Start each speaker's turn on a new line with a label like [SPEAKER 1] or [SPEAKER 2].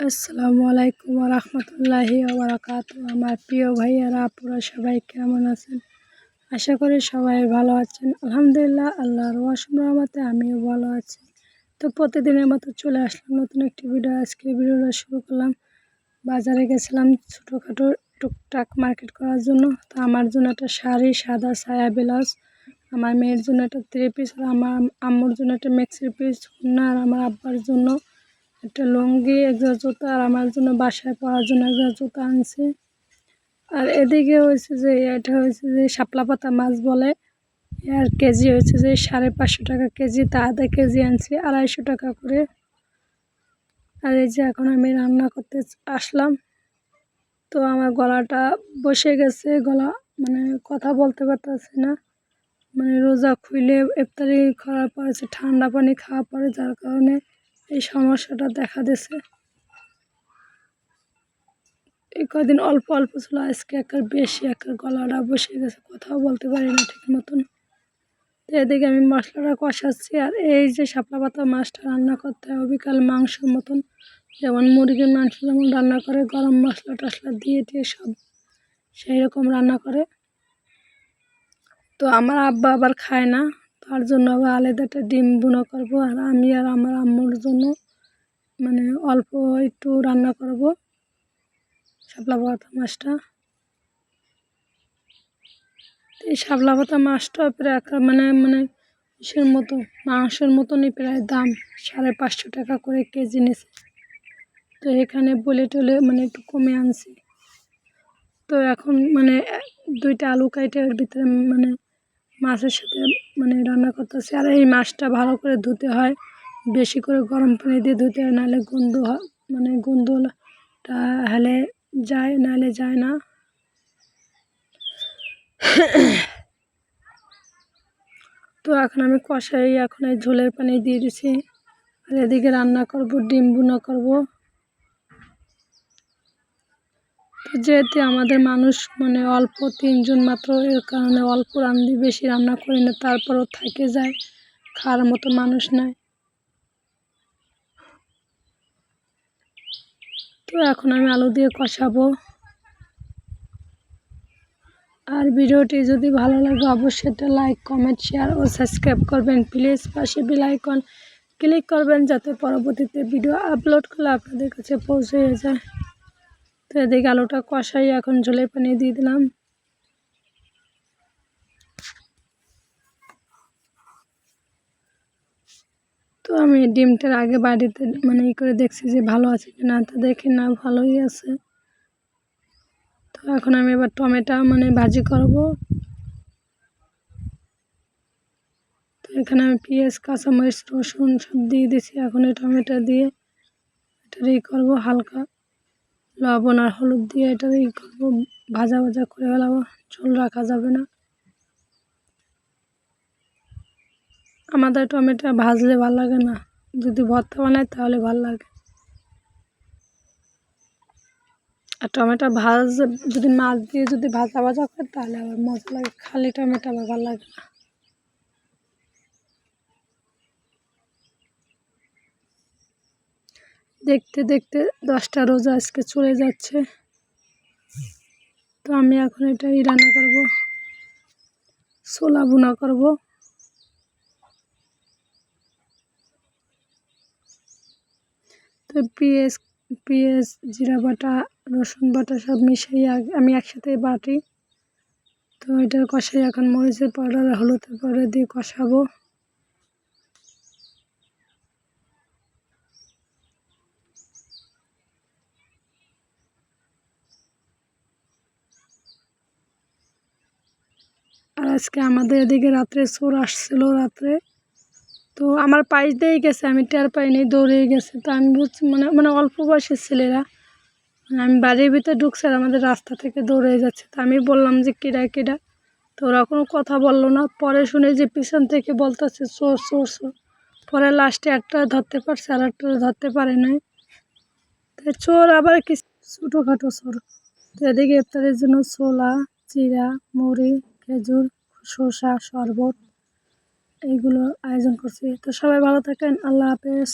[SPEAKER 1] আসসালামু আলাইকুম ওয়া রাহমাতুল্লাহি ওয়া বারাকাতুহু। আমার প্রিয় ভাইয়ারা আপুরা সবাই কেমন আছেন? আশা করি সবাই ভালো আছেন। আলহামদুলিল্লাহ, আল্লাহর অসীম রহমতে আমিও ভালো আছি। তো প্রতিদিনের মতো চলে আসলাম নতুন একটি ভিডিও। আজকে ভিডিওটা শুরু করলাম। বাজারে গেছিলাম ছোটোখাটো টুকটাক মার্কেট করার জন্য। তো আমার জন্য একটা শাড়ি, সাদা সায়া ব্লাউজ, আমার মেয়ের জন্য একটা 3 পিস, আর আমার আম্মুর জন্য একটা ম্যাক্সি পিস, আর আমার আব্বার জন্য একটা লুঙ্গি, একটা জুতা, আর আমার জন্য বাসায় পরার জন্য একটা জুতা আনছি। আর এদিকে হয়েছে যে এটা হয়েছে যে শাপলা পাতা মাছ বলে, আর কেজি হয়েছে যে 550 টাকা কেজি, তা আধা কেজি আনছি 250 টাকা করে। আর এই যে এখন আমি রান্না করতে আসলাম। তো আমার গলাটা বসে গেছে, গলা মানে কথা বলতে পারতেছি না, মানে রোজা খুলে ইফতারি করার পরে ঠান্ডা পানি খাওয়ার পরে, যার কারণে এই সমস্যাটা দেখা দিয়েছে। এই কদিন অল্প অল্প ছিল, আজকে একবার বেশি, একবার গলাটা বসে গেছে, কথাও বলতে পারি না ঠিক মতন। তো এদিকে আমি মশলাটা কষাচ্ছি, আর এই যে শাপলা পাতা মাছটা রান্না করতে হবে বিকাল মাংসের মতন, যেমন মুরগির মাংস যেমন রান্না করে গরম মশলা টশলা দিয়ে সব সেই রকম রান্না করে। তো আমার আব্বা আবার খায় না, তার জন্য আবার আলাদা একটা ডিম বুনো করবো, আর আমি আর আমার আম্মুর জন্য মানে অল্প একটু রান্না করব শাপলা পাতা মাছটা। এই শাপলা পাতা মাছটা প্রায় মানে মানে ইসের মতো মাংসের মতনই প্রায় দাম, 550 টাকা করে কেজি নিছে। তো এখানে বলে টলে মানে একটু কমে আনছি। তো এখন মানে 2টা আলু কাইটে এর ভিতরে মানে মাছের সাথে মানে রান্না করতেছি। আর এই মাছটা ভালো করে ধুতে হয়, বেশি করে গরম পানি দিয়ে ধুতে হয়, নাহলে গন্ধ হয়, মানে গন্ধটা হেলে যায়, নাহলে যায় না। তো এখন আমি কষাই, এখন এই ঝোলের পানি দিয়ে দিছি, আর এদিকে রান্না করব, ডিম বুনা করব। তো যেহেতু আমাদের মানুষ মানে অল্প 3 জন মাত্র, এর কারণে অল্প রান্না, বেশি রান্না করি না, তারপরও থেকে যায়, খাওয়ার মতো মানুষ নাই। তো এখন আমি আলু দিয়ে কষাবো। আর ভিডিওটি যদি ভালো লাগে অবশ্যই একটা লাইক, কমেন্ট, শেয়ার ও সাবস্ক্রাইব করবেন প্লিজ। পাশে বেল আইকন ক্লিক করবেন যাতে পরবর্তীতে ভিডিও আপলোড করলে আপনাদের কাছে পৌঁছে যায়। তো এদিকে আলুটা কষাই, এখন ঝোলের পানি দিয়ে দিলাম। তো আমি ডিমটার আগে বাড়িতে মানে করে দেখছি যে ভালো আছে কিনা, তো দেখি না ভালোই আছে। তো এখন আমি এবার টমেটো মানে ভাজি করব। তো এখানে আমি পেঁয়াজ, কাঁচামরিচ, রসুন সব দিয়ে দিয়েছি। এখন এই টমেটো দিয়ে এটা করবো, হালকা লবণ আর হলুদ দিয়ে এটা করবো, ভাজা ভাজা করে ফেলাবো, ঝোল রাখা যাবে না। আমাদের টমেটো ভাজলে ভালো লাগে না, যদি ভর্তা বানায় তাহলে ভালো লাগে। আর টমেটো যদি মাছ দিয়ে যদি ভাজা ভাজা করে তাহলে আবার মজা লাগে, খালি টমেটো আবার ভালো লাগে না। দেখতে দেখতে 10টা রোজা আজকে চলে যাচ্ছে। তো আমি এখন এটাই রান্না করব, ছোলা ভুনা করব। তো পেঁয়াজ, জিরা বাটা, রসুন বাটা সব মিশিয়ে আমি একসাথে বাটি। তো এটার কষাই এখন মরিচের পাউডার, হলুদের পাউডার দিয়ে কষাবো। আর আজকে আমাদের এদিকে রাত্রে চোর আসছিল রাত্রে, তো আমার পাশ দিয়েই গেছে, আমি টের পাইনি, দৌড়েই গেছে। তো আমি বুঝছি মানে মানে অল্প বয়সের ছেলেরা, আমি বাড়ির ভিতরে ঢুকছে আর আমাদের রাস্তা থেকে দৌড়ে যাচ্ছে। তো আমি বললাম যে কিরা কিরা, তো ওরা কোনো কথা বললো না। পরে শুনে যে পিছন থেকে বলতেছে চোর চোর চোর। পরে লাস্টে একটা ধরতে পারছে, আর একটা ধরতে পারে নাই। তো চোর আবার কি, ছোটোখাটো চোর। তো এদিকে ইফতারের জন্য ছোলা, চিরা, মুড়ি, খেজুর, শসা, শরবত এইগুলো আয়োজন করছি। তো সবাই ভালো থাকেন, আল্লাহ হাফেজ।